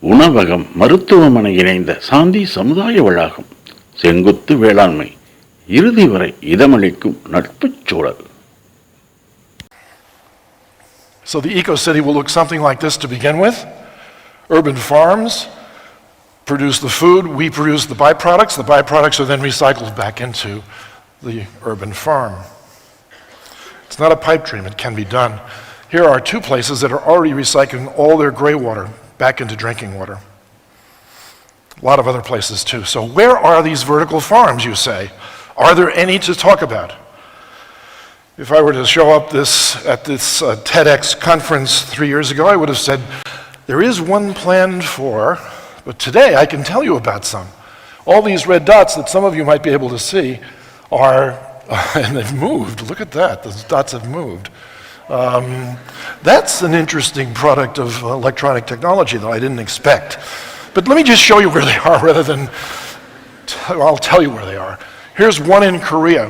உணவகம் மருத்துவமனை இணைந்த சாந்தி சமுதாய வளாகம், செங்குத்து வேளாண்மை, இறுதி வரை இதமளிக்கும் நட்புச் சூழல். So the eco-city will look something like this to begin with. Urban farms produce the food, we produce the byproducts are then recycled back into the urban farm. It's not a pipe dream, it can be done. Here are two places that are already recycling all their gray water back into drinking water. A lot of other places too. So where are these vertical farms, you say? Are there any to talk about? If I were to show up at this TEDx conference 3 years ago, I would have said, there is one planned for, but today I can tell you about some. All these red dots that some of you might be able to see are, and they've moved, look at that, those dots have moved. That's an interesting product of electronic technology that I didn't expect. But let me just show you where they are rather than, I'll tell you where they are. Here's one in Korea.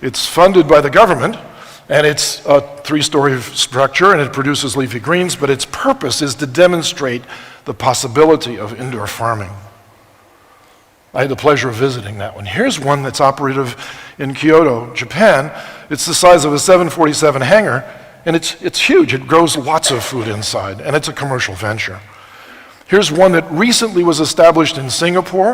It's funded by the government, and it's a 3-story structure, and it produces leafy greens, but its purpose is to demonstrate the possibility of indoor farming. I had the pleasure of visiting that one. Here's one that's operative in Kyoto, Japan. It's the size of a 747 hangar, and it's huge. It grows lots of food inside, and it's a commercial venture. Here's one that recently was established in Singapore.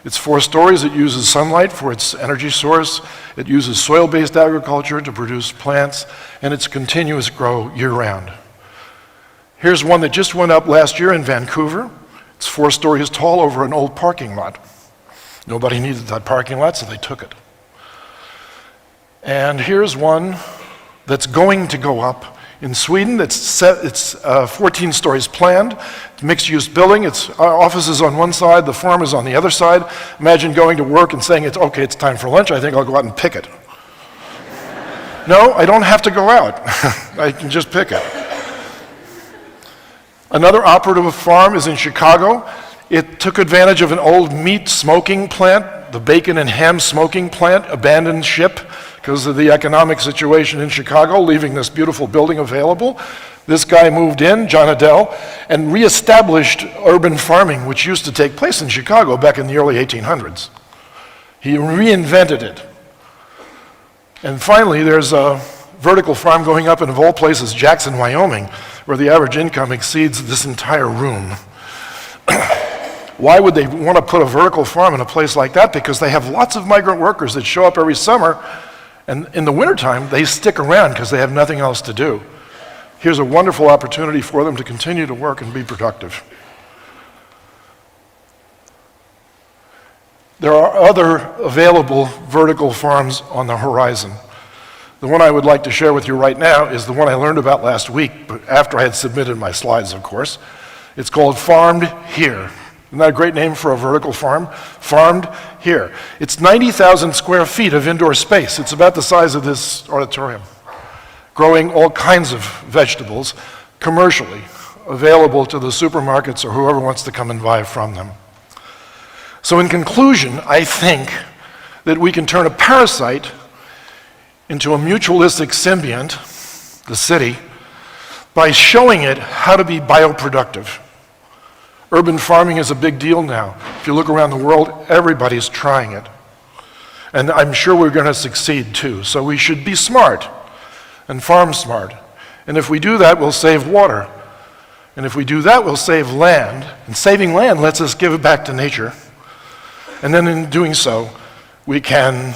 It's 4 stories. It uses sunlight for its energy source. It uses soil-based agriculture to produce plants, and it's continuous grow year-round. Here's one that just went up last year in Vancouver. It's 4 stories tall over an old parking lot. Nobody needed that parking lot, so they took it. And here's one that's going to go up in Sweden. It's 14 stories planned, mixed-use building. It's offices on one side, the farm is on the other side. Imagine going to work and saying, it's time for lunch, I think I'll go out and pick it. No, I don't have to go out. I can just pick it. Another operative farm is in Chicago. It took advantage of an old meat smoking plant, the bacon and ham smoking plant, abandoned ship because of the economic situation in Chicago, leaving this beautiful building available. This guy moved in, John Adele, and reestablished urban farming, which used to take place in Chicago back in the early 1800s. He reinvented it. And finally, there's a vertical farm going up in, of all places, Jackson, Wyoming, where the average income exceeds this entire room. Why would they want to put a vertical farm in a place like that? Because they have lots of migrant workers that show up every summer, and in the wintertime, they stick around because they have nothing else to do. Here's a wonderful opportunity for them to continue to work and be productive. There are other available vertical farms on the horizon. The one I would like to share with you right now is the one I learned about last week, but after I had submitted my slides, of course. It's called Farmed Here. Isn't that a great name for a vertical farm? Farmed Here. It's 90,000 square feet of indoor space. It's about the size of this auditorium. Growing all kinds of vegetables commercially, available to the supermarkets or whoever wants to come and buy from them. So in conclusion, I think that we can turn a parasite into a mutualistic symbiont, the city, by showing it how to be bioproductive. Urban farming is a big deal now. If you look around the world, everybody's trying it. And I'm sure we're going to succeed too. So we should be smart and farm smart. And if we do that, we'll save water. And if we do that, we'll save land. And saving land lets us give it back to nature. And then in doing so, we can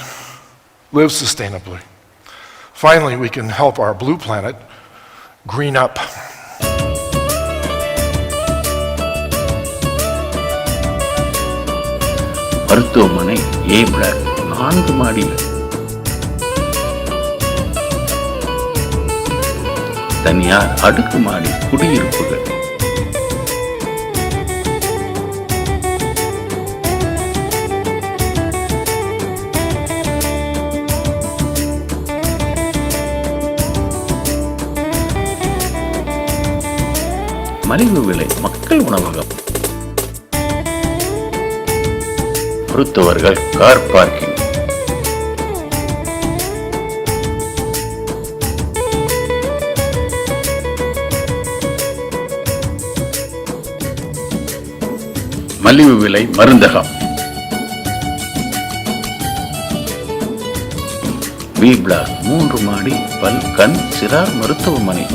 live sustainably. Finally, we can help our blue planet green up. மருத்துவமனை A black, 4 மாடிகள். தனியார் அடுக்குமாடி குடியிருப்புகள். மலிவு விலை மக்கள் உணவகம். மருத்துவர்கள் car parking. மலிவு விலை மருந்தகம். பி பிளாக் 3 மாடி பல் கண் சிறார் மருத்துவமனை.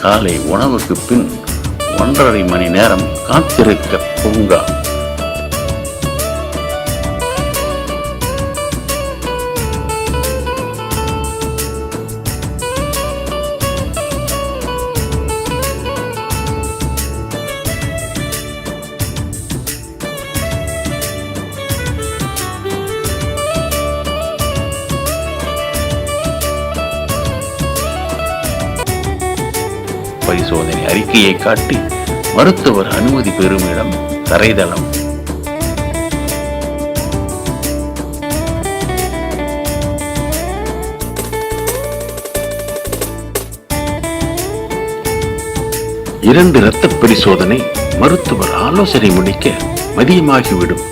காலை உணவுக்கு பின் 1.5 மணி நேரம் காத்திருக்க பூங்கா. பரிசோதனை அறிக்கையை காட்டி மருத்துவர் அனுமதி பெறும் இடம் தரைதளம். இரண்டு இரத்த பரிசோதனை மருத்துவர் ஆலோசனை முடிக்க மதியமாகிவிடும்.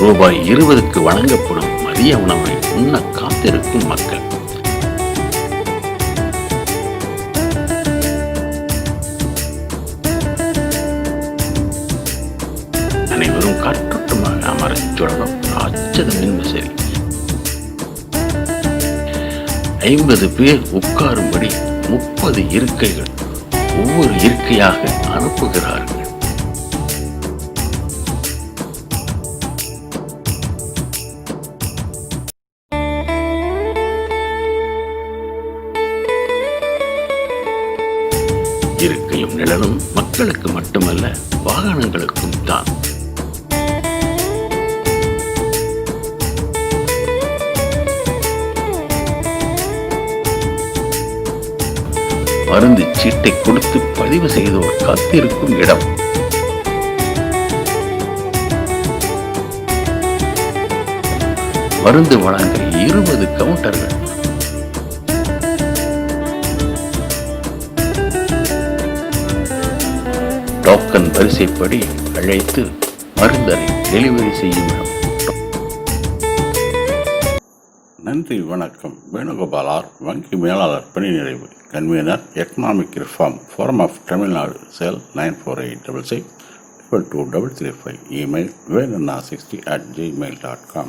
ரூபாய் 20க்கு வழங்கப்படும் மதிய உணவை உண்ண காத்திருக்கும் மக்கள். அனைவரும் காற்றோட்டமாக அமரச் சொல்லணும். ராட்சத மின்விசிறி. 50 பேர் உட்காரும்படி 30 இருக்கைகள். ஒவ்வொரு இருக்கையாக அனுப்புகிறார்கள். இருக்கையும் நிழலும் மக்களுக்கு மட்டுமல்ல, வாகனங்களுக்கும் தான். மருந்து சீட்டை கொடுத்து பதிவு செய்தோர் காத்திருக்கும் இடம். மருந்து வழங்க 20 கவுண்டர்கள். டோக்கன் வரிசைப்படி அழைத்து மருந்தரை டெலிவரி செய்யும் இடம். நன்றி, வணக்கம். வேணுகோபாலார், வங்கி மேலாளர் பணி நிறைவு. Convener, economic reform, forum of Tamil Nadu. Cell 9486622335. Email வேணுண்ணா60@gmail.com.